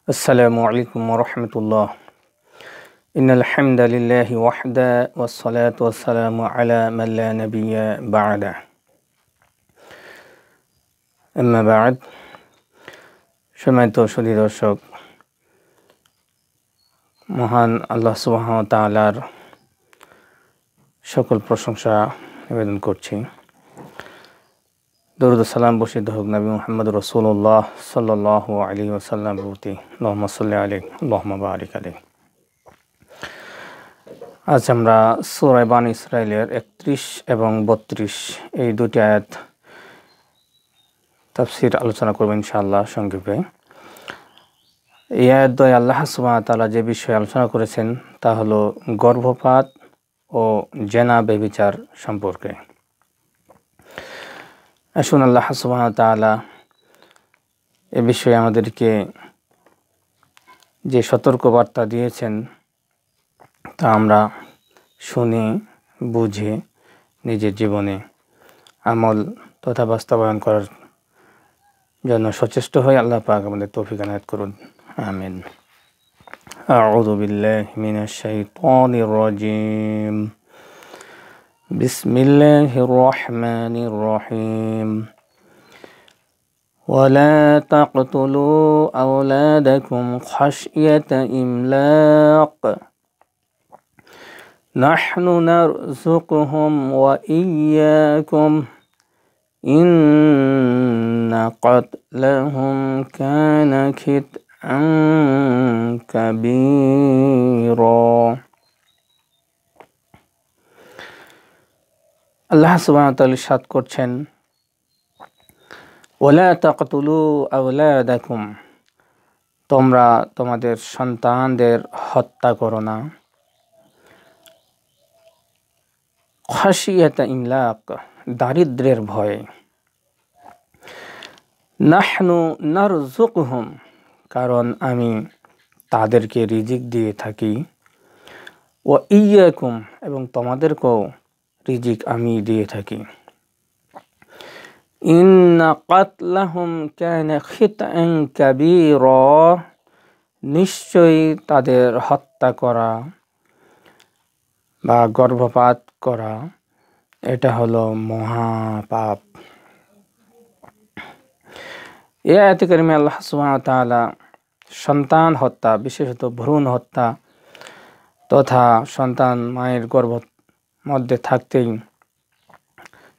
আসসালামু আলাইকুম ওয়া রাহমাতুল্লাহ। ইন্নাল হামদালিল্লাহি ওয়াহদা ওয়াসসালাতু ওয়াসসালামু আলা মান লা নাবিয়্যা বা'দা। আম্মা বা'দ। সম্মানিত সুধী দর্শক, মহান আল্লাহ সুবহানাহু ওয়া তাআলার সকল প্রশংসা নিবেদন করছি। দরুদ ও সালাম বর্ষিত হোক নবী মুহাম্মদ রাসূলুল্লাহ সাল্লাল্লাহু আলাইহি ওয়াসাল্লাম প্রতি। আল্লাহুম্মা সাল্লি আলাইহি আল্লাহুম্মা বারিক আলাইহি। আজ আমরা সূরা বানী ইসরাঈলের 31 এবং 32 এই দুটি আয়াত তাফসীর আলোচনা করব ইনশাআল্লাহ সংক্ষেপে। এই আয়াত দ্বয় আল্লাহ সুবহানাহু ওয়া তাআলা যে বিষয়ে আলোচনা করেছেন তা হলো গর্ভপাত ও জেনা ব্যভিচার সম্পর্কে। আসুন আল্লাহ সুবহানাহু ওয়া তাআলা এ বিষয়ে আমাদেরকে যে সতর্কবার্তা দিয়েছেন তা আমরা শুনে বুঝে নিজের জীবনে আমল তথা বাস্তবায়ন করার জন্য সচেষ্ট হয়ে আল্লাহ পাক আমাদের তৌফিক এনায়েত করুন, আমিন। আউযু বিল্লাহি মিনাশ শাইতানির রাজীম। বিসমিল্লাহির রহমানির রহিম। ولا تقتلوا أولادكم خشية إملاق نحن نرزقهم وإياكم إن قتلهم كان خطأ كبيرا। আল্লাহ সুবহানাহু ওয়া তাআলা ইরশাদ করছেন, ওয়ালা তাকতুলু আওলাদাকুম, তোমরা তোমাদের সন্তানদের হত্যা করো না। খাশিয়াতা ইমলাক, দারিদ্র্যের ভয়ে। নাহনু নারযুকুহুম, কারণ আমি তাদেরকে রিজিক দিয়ে থাকি। ওয়া ইয়্যাকুম, এবং তোমাদেরকেও রিজিক আমি দিয়ে থাকি। ইন্না কাতলাহুম কানা খিতআন কাবীরা, নিশ্চয়ই তাদের হত্যা করা বা গর্ভপাত করা এটা হলো মহাপাপ। এই আয়াতে কারিমে আল্লাহ সুবহানাহু ওয়া তাআলা সন্তান হত্যা, বিশেষত ভ্রূণ হত্যা তথা সন্তান মায়ের গর্ভ মধ্যে থাকতেই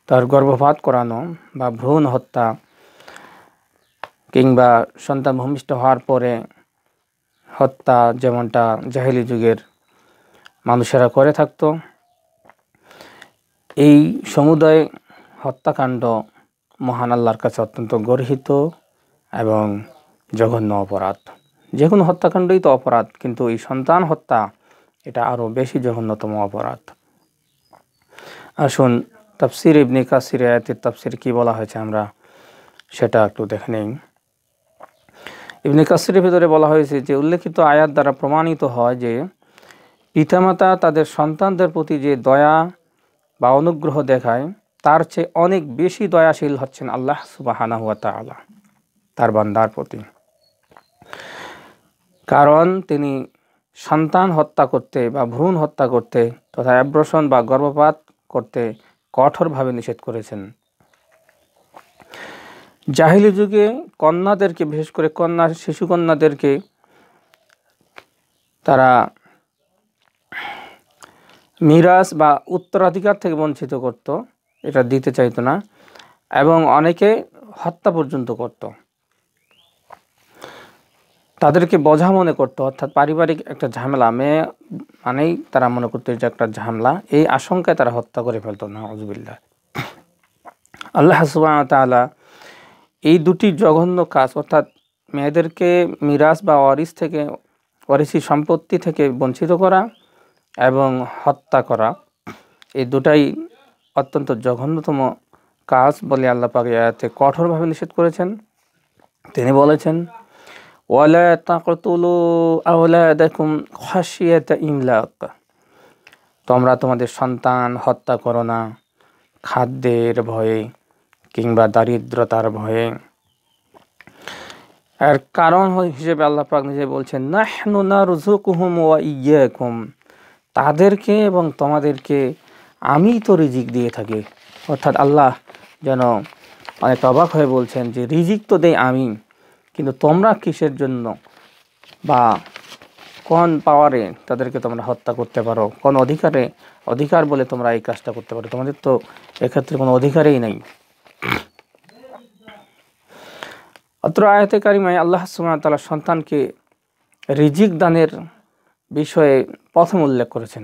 তার গর্ভপাত করানো বা ভ্রূণ হত্যা কিংবা সন্তান ভূমিষ্ঠ হওয়ার পরে হত্যা, যেমনটা জাহেলি যুগের মানুষেরা করে থাকতো, এই সমুদয় হত্যাকাণ্ড মহান আল্লাহর কাছে অত্যন্ত গর্হিত এবং জঘন্য অপরাধ। যে কোনো হত্যাকাণ্ডই তো অপরাধ, কিন্তু এই সন্তান হত্যা এটা আরও বেশি জঘন্যতম অপরাধ। আসুন তাফসীর ইবনে কাসির আয়াতের তাফসীর কি বলা হয়েছে আমরা সেটা একটু দেখে নেই। ইবনে কাসিরের ভিতরে বলা হয়েছে যে উল্লেখিত আয়াত দ্বারা প্রমাণিত হয় যে পিতামাতা তাদের সন্তানদের প্রতি যে দয়া বা অনুগ্রহ দেখায় তার চেয়ে অনেক বেশি দয়াশীল হচ্ছেন আল্লাহ সুবহানাহু ওয়া তাআলা তার বান্দার প্রতি। কারণ তিনি সন্তান হত্যা করতে বা ভ্রূণ হত্যা করতে তথা অ্যাবর্শন বা গর্ভপাত করতে কঠোরভাবে নিষেধ করেছেন। জাহিলি যুগে কন্যাদেরকে, বিশেষ করে শিশু কন্যাদেরকে তারা মিরাস বা উত্তরাধিকার থেকে বঞ্চিত করত, এটা দিতে চাইতো না, এবং অনেকে হত্যা পর্যন্ত করত। তাদেরকে বোঝা মনে করতো, অর্থাৎ পারিবারিক একটা ঝামেলা, মেয়ে মানেই তারা মনে করতো যে একটা ঝামেলা, এই আশঙ্কায় তারা হত্যা করে ফেলতো। নাউযুবিল্লাহ। আল্লাহ সুবহানাহু ওয়া তাআলা এই দুটি জঘন্য কাজ, অর্থাৎ মেয়েদেরকে মিরাস বা ওয়ারিসি সম্পত্তি থেকে বঞ্চিত করা এবং হত্যা করা, এই দুটাই অত্যন্ত জঘন্যতম কাজ বলে আল্লাহ পাক এই আয়াতে কঠোরভাবে নিষেধ করেছেন। তিনি বলেছেন, ওয়ালা তাকতুলু আওলাদাকুম খাশিয়াতা ইমলাক, তোমরা তোমাদের সন্তান হত্যা করো না খাদ্যের ভয়ে কিংবা দারিদ্রতার ভয়ে। আর কারণ হিসেবে আল্লাহ পাক নিজে বলছেন নাহনু নারযুকুহুম ওয়া ইয়্যাকুম, তাদেরকে এবং তোমাদেরকে আমি তো রিজিক দিয়ে থাকি। অর্থাৎ আল্লাহ যেন অনেক অবাক হয়ে বলছেন যে রিজিক তো দেই আমি, কিন্তু তোমরা কিসের জন্য বা কোন পাওয়ারে তাদেরকে তোমরা হত্যা করতে পারো, কোন অধিকার বলে তোমরা এই কাজটা করতে পারো? তোমাদের তো এক্ষেত্রে কোনো অধিকারই নাই। অত্র আয়াতে কারিমায় আল্লাহ সুবহানাহু ওয়া তাআলা সন্তানকে রিজিক দানের বিষয়ে প্রথম উল্লেখ করেছেন।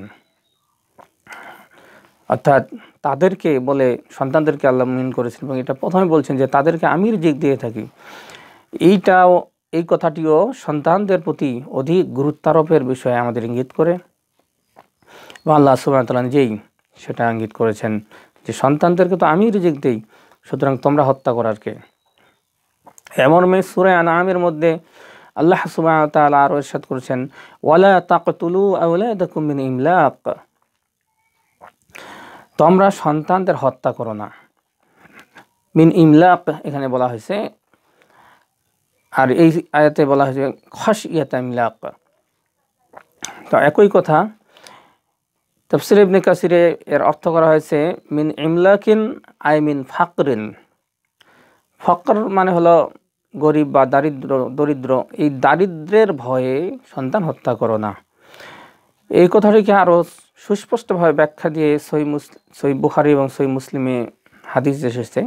অর্থাৎ তাদেরকে বলে সন্তানদেরকে আল্লাহ মিন করেছেন এবং এটা প্রথমে বলছেন যে তাদেরকে আমি রিজিক দিয়ে থাকি। এই কথাটিও সন্তানদের প্রতি অধিক গুরুত্বারোপের বিষয়ে আমাদের ইঙ্গিত করে এবং আল্লাহ সুবহানাহু ওয়া তাআলা নিজেই সেটা ইঙ্গিত করেছেন যে সন্তানদেরকে তো আমি রিজিক দেই, সুতরাং তোমরা হত্যা করার কে? এমন সূরা আনআমের মধ্যে আল্লাহ সুবহানাহু ওয়া তাআলা আরো ইরশাদ করেছেন ওয়ালা তাকতুলু আওলাদাকুম মিন ইমলাক, তোমরা সন্তানদের হত্যা করো না। মিন ইমলাক এখানে বলা হয়েছে, আর এই আয়াতে বলা হয়েছে খাশিয়াত ইমলাক। তো একই কথা তাফসীর ইবনে কাসিরে এর অর্থ করা হয়েছে মিন ইমলাকিন আই মিন ফাকরিন। ফকর মানে হলো গরিব বা দরিদ্র, এই দারিদ্রের ভয়ে সন্তান হত্যা করো না। এই কথাটিকে আরও সুস্পষ্টভাবে ব্যাখ্যা দিয়ে সহিহ বুখারী এবং সহিহ মুসলিমে হাদিস এসেছে।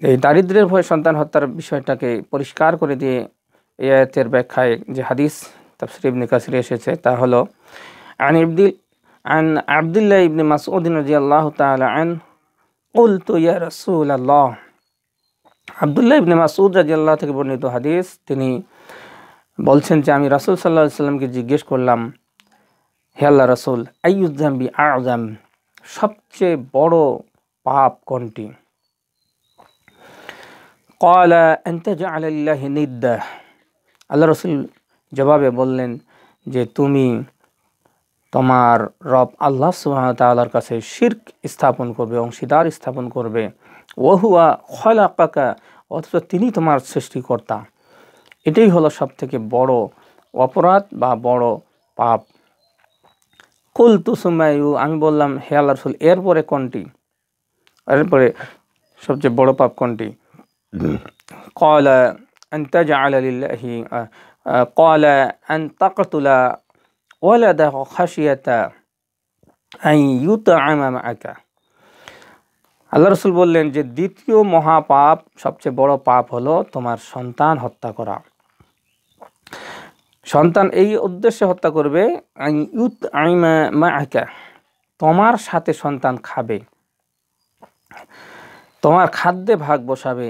এই দারিদ্রের ভয়ে সন্তান হত্যার বিষয়টাকে পরিষ্কার করে দিয়ে এই আয়াতের ব্যাখ্যায় যে হাদিস তাফসীর ইবনে কাসিরে এসেছে তা হলো আন আব্দুল্লাহ ইবনে মাসউদ রাদিয়াল্লাহু তাআলা আন কুলতু ইয়া রাসূলুল্লাহ, আব্দুল্লাহ ইবনে মাসউদ রাদিয়াল্লাহু থেকে বর্ণিত হাদিস, তিনি বলছেন যে আমি রাসূল সাল্লাল্লাহু আলাইহি ওয়াসাল্লামকে জিজ্ঞেস করলাম, হে আল্লাহ রাসূল, আইয়ুয যামবি আ'যাম, সবচেয়ে বড় পাপ কোনটি? ক্বালা আন তাজআলা লিল্লাহি নিদ্দা, আল্লাহ রাসূল জবাবে বললেন যে তুমি তোমার রব আল্লাহ সুবহানাহু ওয়া তাআলার কাছে শিরক স্থাপন করবে, অংশীদার স্থাপন করবে। ওয়া হুয়া খালাকাকা, অথচ তিনি তোমার সৃষ্টিকর্তা। এটাই হলো সবথেকে বড় অপরাধ বা বড় পাপ। কুলতু সুম্মা আইয়ু, আমি বললাম হে আল্লাহর রাসূল এরপরে কোনটি, এরপরে সবচেয়ে বড় পাপ কোনটি? ক্বালা আন তাজআলা লিল্লাহি ক্বালা আন তাকতুলা ওয়ালাদাকা খাশিয়াতা আন ইউতআমা মাআকা। আল্লাহ রাসূল বললেন যে দ্বিতীয় মহাপাপ, সবচেয়ে বড় পাপ হলো তোমার সন্তান হত্যা করা। সন্তান এই উদ্দেশ্যে হত্যা করবে আন ইউতআমা মাআকা, তোমার সাথে সন্তান খাবে, তোমার খাদ্যে ভাগ বসাবে।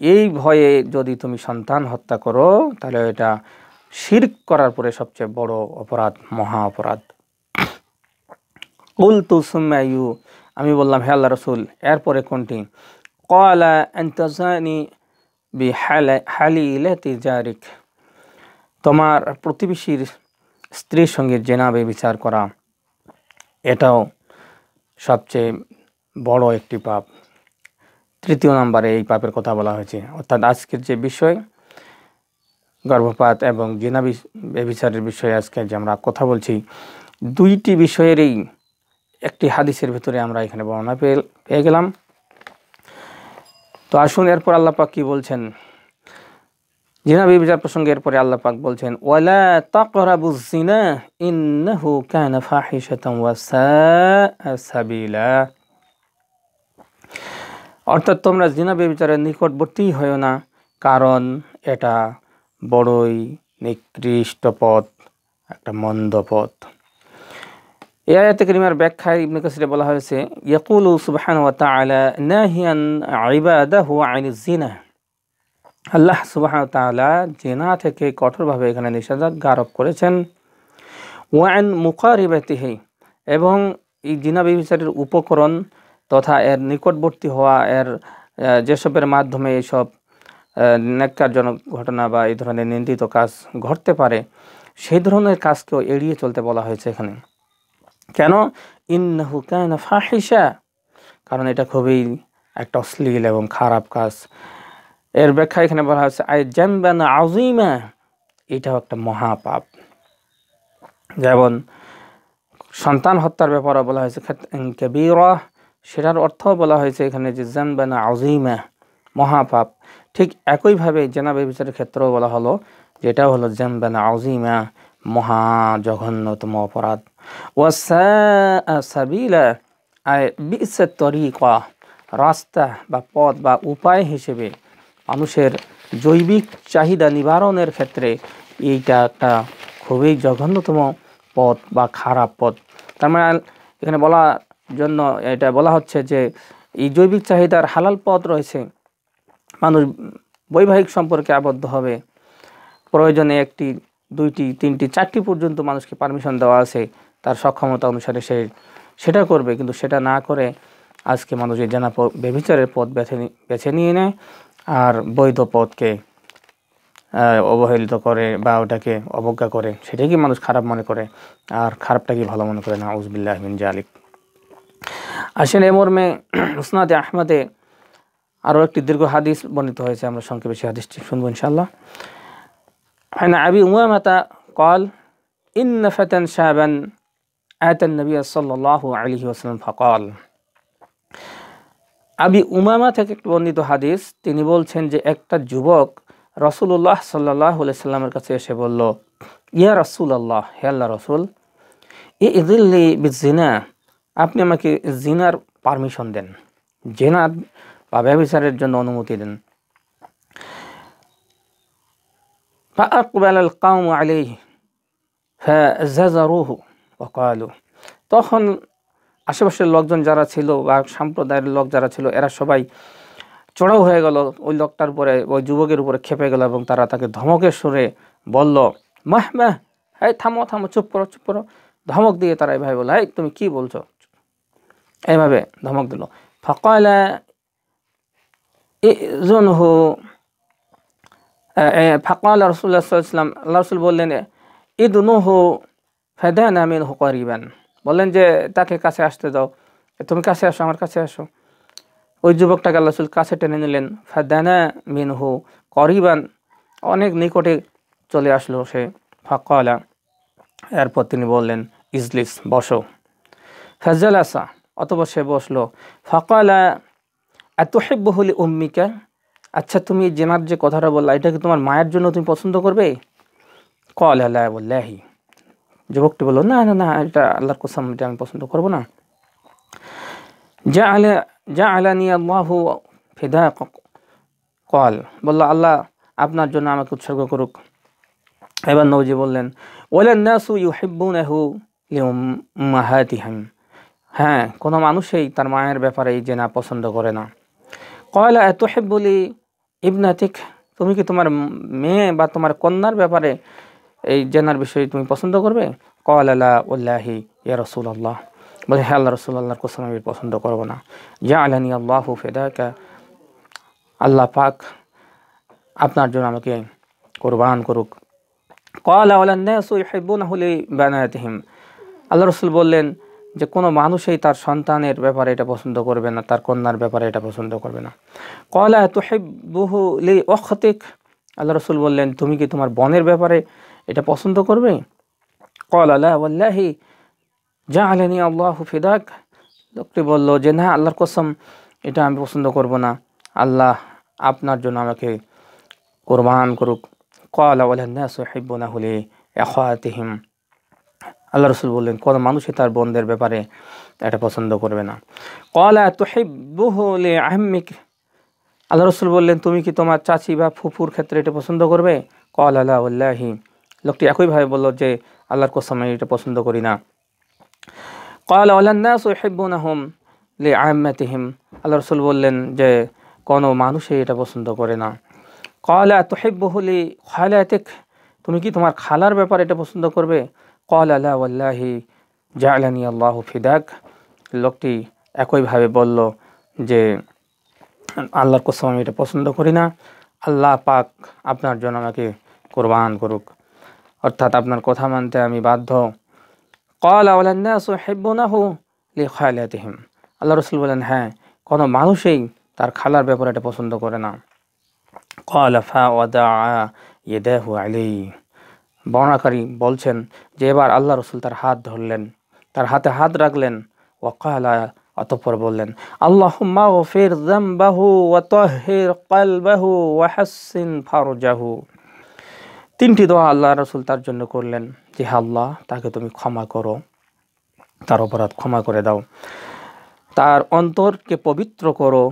এই ভয়ে যদি তুমি সন্তান হত্যা করো তাহলে এটা শিরক করার পরে সবচেয়ে বড় অপরাধ, মহা অপরাধ। কুলতু সুম্মা আইয়ু, আমি বললাম হে আল্লাহর রাসূল এরপরে কোনটি? ক্বালা আন তাযানি বিহালিলাতি জারিক, তোমার প্রতিবেশীর স্ত্রীর সঙ্গে জেনা ব্যভিচার করা, এটাও সবচেয়ে বড় একটি পাপ। তৃতীয় নম্বরে এই পাপের কথা বলা হয়েছে। অর্থাৎ আজকের যে বিষয় গর্ভপাত এবং জিনা ব্যভিচারের বিষয়ে আজকে যে আমরা কথা বলছি, দুইটি বিষয়েরই একটি হাদিসের ভিতরে আমরা এখানে বর্ণনা পেয়ে গেলাম। তো আসুন এরপর আল্লাহ পাক কি বলছেন জিনা ব্যভিচার প্রসঙ্গে। এরপরে আল্লাহ পাক বলছেন ওয়ালা তাকরাবুজ জিনা ইন্নাহু কানা ফাহিশাতান ওয়া সাআ সাবিলা, অর্থাৎ তোমরা জিনা ব্যভিচারের নিকটবর্তী হয়ো না, কারণ এটা বড়ই নিকৃষ্ট পথ, একটা মন্দ পথ। এই আয়াতে কারিমার ব্যাখ্যায় ইবনে কাসিরে বলা হয়েছে ইয়াকুলু সুবহানাহু ওয়া তাআলা নাহিয়ান ইবাদাহু আনিজ জিনা, আল্লাহ সুবহানাহু ওয়া তাআলা জিনা থেকে কঠোরভাবে এখানে নিষেধাজ্ঞা আরোপ করেছেন। ওয়া আন মুকারিবাতিহি, এবং এই জিনা ব্যভিচারের উপকরণ তথা এর নিকটবর্তী হওয়া, এর যেসবের মাধ্যমে এইসব ন্যাক্কারজনক ঘটনা বা এই ধরনের নিন্দিত কাজ ঘটতে পারে, সেই ধরনের কাজকেও এড়িয়ে চলতে বলা হয়েছে এখানে। কেন? ইন্নাহু কানা ফাহিশা, কারণ এটা খুবই একটা অশ্লীল এবং খারাপ কাজ। এর ব্যাখ্যা এখানে বলা হয়েছে আই জামবান আযীমা, এটাও একটা মহাপাপ। যেমন সন্তান হত্যার ব্যাপারে বলা হয়েছে কাবীরা, সেটার অর্থ বলা হয়েছে এখানে যে জামবান আযীমা, মহাপাপ। ঠিক একইভাবে জেনা ব্যভিচারের ক্ষেত্রেও বলা হলো যেটাও হলো জামবান আযীমা, মহা জঘন্যতম অপরাধ। ওয়াসাআ সাবিলা আই বি'সাত তরিকা, রাস্তা বা পথ বা উপায় হিসেবে মানুষের জৈবিক চাহিদা নিবারণের ক্ষেত্রে এইটা একটা খুবই জঘন্যতম পথ বা খারাপ পথ। তার মানে এখানে বলার জন্য এটা বলা হচ্ছে যে এই জৈবিক চাহিদার হালাল পথ রয়েছে, মানুষ বৈবাহিক সম্পর্কে আবদ্ধ হবে, প্রয়োজনে একটি, দুইটি, তিনটি, চারটি পর্যন্ত মানুষকে পারমিশন দেওয়া আছে তার সক্ষমতা অনুসারে সেটা করবে। কিন্তু সেটা না করে আজকে মানুষ এই জেনা ব্যভিচারের পথ বেছে নিয়ে নেয় আর বৈধ পথকে অবহেলিত করে বা ওটাকে অবজ্ঞা করে, সেটাই কি মানুষ খারাপ মনে করে, আর খারাপটাকে ভালো মনে করে না। আউযুবিল্লাহি মিন যালিক। আসেন এ মর্মে মুসনাদে আহমদে আরও একটি দীর্ঘ হাদিস বর্ণিত হয়েছে, আমরা সংক্ষেপে সেই হাদিসটি শুনবো ইনশাআল্লাহ। عن أبي أمامة قال إن فتى شابا آتى النبي صلى الله عليه وسلم فقال। আবি উমামা থেকে বর্ণিত হাদিস, তিনি বলছেন যে একটা যুবক রাসূলুল্লাহ সাল্লাল্লাহু আলাইহি সাল্লামের কাছে এসে বলল, ইয়া রাসূলুল্লাহ, হে আল্লাহর রাসূল, ইযিল্লি বিজিনা, আপনি আমাকে জিনার পারমিশন দেন, জিনার বা ব্যভিচারের জন্য অনুমতি দেন। ফাআকবালা আল কওমু আলাইহি ফাযাজারুহু ওয়া ক্বালু, তখন আশেপাশের লোকজন যারা ছিল বা সম্প্রদায়ের লোক যারা ছিল এরা সবাই চড়াও হয়ে গেল ওই লোকটার উপরে, ওই যুবকের উপরে খেপে গেল এবং তারা তাকে ধমকের সুরে বলল, মাহ মাহ, এই থামো থামো, চুপ করো চুপ করো। ধমক দিয়ে তারা এইভাবে বলল, এই তুমি কি বলছো, এইভাবে ধমক দিল। ফাকালা ইযুনহু, ফাকালা রাসূলুল্লাহ সাল্লাল্লাহু আলাইহি ওয়াসাল্লাম, আল্লাহ রাসূল বললেন, ইদনুহু ফাদানা মিনহু করিবান, বললেন যে তাকে কাছে আসতে দাও, তুমি কাছে আসো, আমার কাছে আসো। ওই যুবকটাকে আল্লাহ রাসূল কাছে টেনে নিলেন, ফাদানা মিনহু করিবান, অনেক নিকটে চলে আসলো সে। ফাকালা, এরপর তিনি বললেন, ইজলিস, বসো। ফাজালাসা, অতঃপর সে বসলো। ফাকালা আতুহিব্বুহু লিউম্মিকা, আচ্ছা তুমি জেনার যে কথাটা বললা এটা কি তোমার মায়ের জন্য তুমি পছন্দ করবে? ক্বালা লা ওয়াল্লাহি, যুবকটি বলল, না না না, এটা আল্লাহর কসম, এটা আমি পছন্দ করব না। জাআলানি আল্লাহু ফিদাক, ক্বাল, বলল আল্লাহ আপনার জন্য আমাকে উৎসর্গ করুক। এবার নবীজি বললেন, ওয়ালান নাসু ইউহিব্বুনাহু লিউম্মাহাতিহিম, হ্যাঁ কোনো মানুষই তার মায়ের ব্যাপারে এই জেনা পছন্দ করে না। ক্বালা আতুহিব্বু লি ইবনাতিক, তুমি কি তোমার মেয়ে বা তোমার কন্যার ব্যাপারে এই জেনার বিষয়ে তুমি পছন্দ করবে? ক্বালা লা ওয়াল্লাহি ইয়া রাসূলুল্লাহ, বলে হ্যাঁ আল্লাহ রাসূল, আল্লাহর কসম আমি পছন্দ করব না। জাআলানি আল্লাহু ফিদাকা, আল্লাহ পাক আপনার জন্য আমাকে কুরবান করুক। ক্বালা ওয়ালান নাসু ইউহিব্বুনাহু লিবানাতিহিম, আল্লাহ রাসূল বললেন যে কোনো মানুষই তার সন্তানের ব্যাপারে এটা পছন্দ করবে না, তার কন্যার ব্যাপারে এটা পছন্দ করবে না। ক্বালা তুহিব্বুহু লিউখতিক, আল্লাহ রাসূল বললেন তুমি কি তোমার বোনের ব্যাপারে এটা পছন্দ করবে? ক্বালা লা ওয়াল্লাহি জাআলানি আল্লাহু ফিদাক, লোকটি বলল যে না আল্লাহর কসম, এটা আমি পছন্দ করব না, আল্লাহ আপনার জন্য আমাকে কুরবান করুক। ক্বালা ওয়ালান নাসু ইউহিব্বুনাহু লিআখাওয়াতিহিম, আল্লাহ রাসূল বললেন কোন মানুষই তার বোনদের ব্যাপারে এটা পছন্দ করবে না। ক্বালা তুহিব্বুহু লিআম্মিক, আল্লাহ রাসূল বললেন তুমি কি তোমার চাচি বা ফুফুর ক্ষেত্রে এটা পছন্দ করবে? ক্বালা লা ওয়াল্লাহি, লোকটি একইভাবে বলল যে আল্লাহর কসম আমি এটা পছন্দ করি না। ক্বালা ওয়ালান নাসু ইউহিব্বুনাহুম লিআম্মাতিহিম, আল্লাহ রাসূল বললেন যে কোনো মানুষই এটা পছন্দ করে না। ক্বালা তুহিব্বুহু লিখালাতিক, তুমি কি তোমার খালার ব্যাপারে এটা পছন্দ করবে? ক্বালা লা ওয়াল্লাহি জাআলানি আল্লাহু ফিদাক, লোকটি একইভাবে বলল যে আল্লাহর কসম আমি এটা পছন্দ করি না, আল্লাহ পাক আপনার জন্য আমাকে কুরবান করুক, অর্থাৎ আপনার কথা মানতে আমি বাধ্য। ক্বালা ওয়ালান নাসু ইউহিব্বুনাহু লিখালাতিহিম, আল্লাহ রাসূল বলেন হ্যাঁ কোনো মানুষই তার খালার ব্যাপারে এটা পছন্দ করে না। ক্বালা ফাওয়াদা ইয়াদাহু আলাইহি। বর্ণনাকারী বলছেন যে এবার আল্লাহ রাসূল তার হাত ধরলেন, তার হাতে হাত রাখলেন। ওয়াকালা, অতঃপর বললেন, আল্লাহুম্মা গফির যামবাহু ওয়া তাহহির কলবাহু ওয়া হাসসিন ফারজাহু। তিনটি দোয়া আল্লাহ রাসূল তার জন্য করলেন যে হে আল্লাহ, তাকে তুমি ক্ষমা করো, তার অপরাধ ক্ষমা করে দাও, তার অন্তরকে পবিত্র করো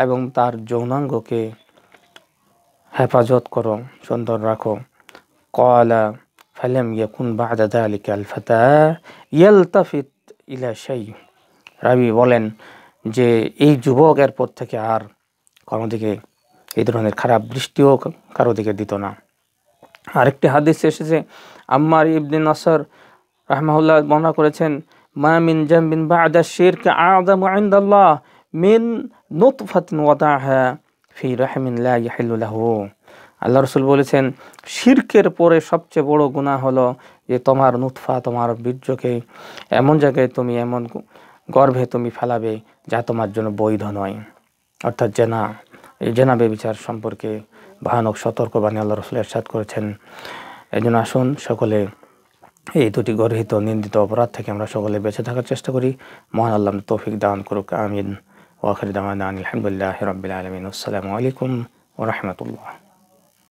এবং তার যৌনাঙ্গকে হেফাজত করো, সুন্দর রাখো। ক্বালা ফালাম ইয়াকুন বা'দা যালিকা আল ফাতা ইয়ালতাফিত ইলা শাই। রাবী বলেন যে এই যুবক এরপর থেকে আর কারো দিকে এই ধরনের খারাপ দৃষ্টিও কারো দিকে দিত না। আরেকটি হাদিস এসেছে, আম্মার ইবনে নাসর রাহমাহুল্লাহ বর্ণনা করেছেন, মা মিন জামবিন বা'দা শিরক আ'যামু ইনদাল্লাহ মিন নুতফাতিন ওয়াদাহা ফি রাহমিন লা ইয়াহিল্লু লাহু। আল্লাহ রাসূল বলেছেন, শিরকের পরে সবচেয়ে বড় গুনাহ হলো যে তোমার নুতফা, তোমার বীর্যকে এমন জায়গায় তুমি, এমন গর্ভে তুমি ফেলাবে যা তোমার জন্য বৈধ নয়, অর্থাৎ জেনা। এই জেনা ব্যভিচার সম্পর্কে ভয়ানক সতর্কবাণী আল্লাহ রাসূল ইরশাদ করেছেন। এই জন্য আসুন সকলে এই দুটি গর্হিত নিন্দিত অপরাধ থেকে আমরা সকলে বেঁচে থাকার চেষ্টা করি। মহান আল্লাহ তৌফিক দান করুক, আমিন। ওয়া আখিরু দাওয়ানা আনিল হামদুলিল্লাহি রাব্বিল আলামিন। আসসালামু আলাইকুম ওয়া রাহমাতুল্লাহ।